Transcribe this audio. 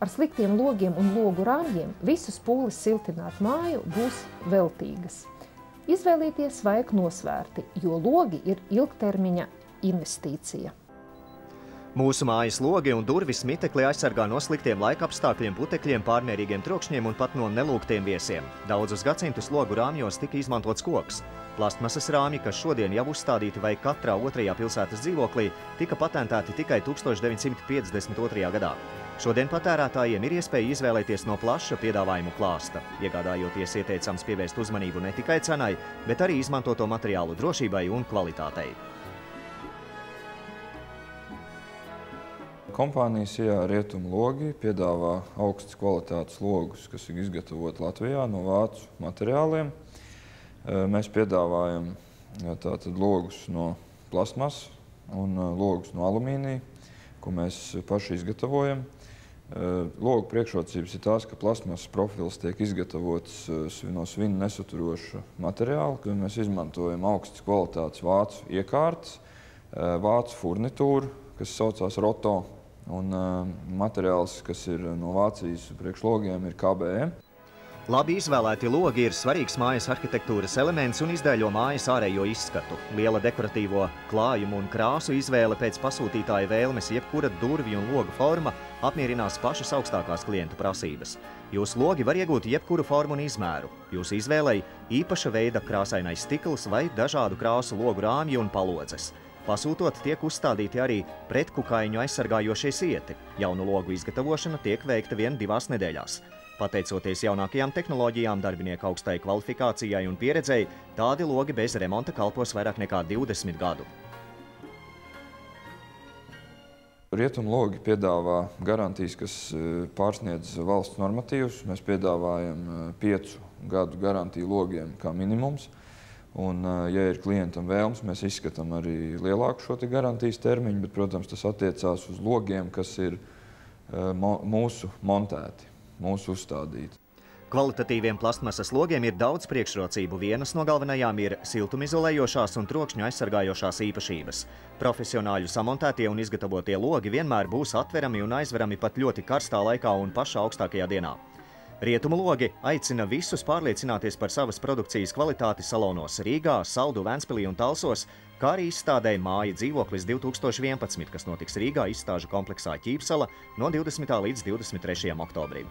ar sliktiem logiem un logu rāmjiem visas pūles siltināt māju būs veltīgas. Izvēlieties vajag nosvērti, jo logi ir ilgtermiņa investīcija. Mūsu mājas logi un durvis mitekli aizsargā no sliktiem laikapstākļiem, putekļiem, pārmērīgiem trokšņiem un pat no nelūgtiem viesiem. Daudzus gadsimtus logu rāmjos tika izmantots koks. Plastmasas rāmji, kas šodien jau uzstādīti vai katrā otrajā pilsētas dzīvoklī, tika patentēti tikai 1952. gadā. Šodien patērētājiem ir iespēja izvēlēties no plaša piedāvājumu klāsta. Iegādājoties ieteicams pievērst uzmanību ne tikai cenai, bet arī izmantoto materiālu drošībai un kvalitātei. Kompānija SIA Rietumu logi piedāvā augstas kvalitātes logus, kas ir izgatavoti Latvijā no vācu materiāliem. Mēs piedāvājam tātad logus no plasmas un logus no alumīnija, ko mēs paši izgatavojam. Logu priekšrocības ir tās, ka plasmasas profils tiek izgatavots no svina nesaturoša materiāla, kad mēs izmantojam augstas kvalitātes vācu iekārtas, vācu furnitūru, kas saucās Roto, un materiāls, kas ir no Vācijas priekšlogiem, ir KBM. Labi izvēlēti logi ir svarīgs mājas arhitektūras elements un izdēļo mājas ārējo izskatu. Liela dekoratīvo klājumu un krāsu izvēle pēc pasūtītāja vēlmes, jebkura durvju un logu forma apmierinās pašas augstākās klientu prasības. Jūsu logi var iegūt jebkuru formu un izmēru. Jūsu izvēlei īpaša veida krāsainais stikls vai dažādu krāsu logu rāmji un palodzes. Pasūtot tiek uzstādīti arī pretkukaiņu aizsargājošie sieti. Jaunu logu izgatavošana tiek veikta vien 2 nedēļās. Pateicoties jaunākajām tehnoloģijām, darbinieku augstai kvalifikācijai un pieredzei, tādi logi bez remonta kalpos vairāk nekā 20 gadu. Rietumu logi piedāvā garantijas, kas pārsniedz valsts normatīvus. Mēs piedāvājam 5 gadu garantiju logiem kā minimums. Un, ja ir klientam vēlms, mēs izskatām arī lielāku šo garantijas termiņu, bet, protams, tas attiecās uz logiem, kas ir mūsu montēti, mūsu uzstādīti. Kvalitatīviem plastmasas logiem ir daudz priekšrocību. Vienas no galvenajām ir siltumizolējošās un trokšņu aizsargājošās īpašības. Profesionāļu samontētie un izgatavotie logi vienmēr būs atverami un aizverami pat ļoti karstā laikā un pašā augstākajā dienā. Rietumu logi aicina visus pārliecināties par savas produkcijas kvalitāti salonos Rīgā, Saldu, Ventspilī un Talsos, kā arī izstādē Māja dzīvoklis 2011, kas notiks Rīgā izstāžu kompleksā Ķīpsala no 20. līdz 23. oktobrim.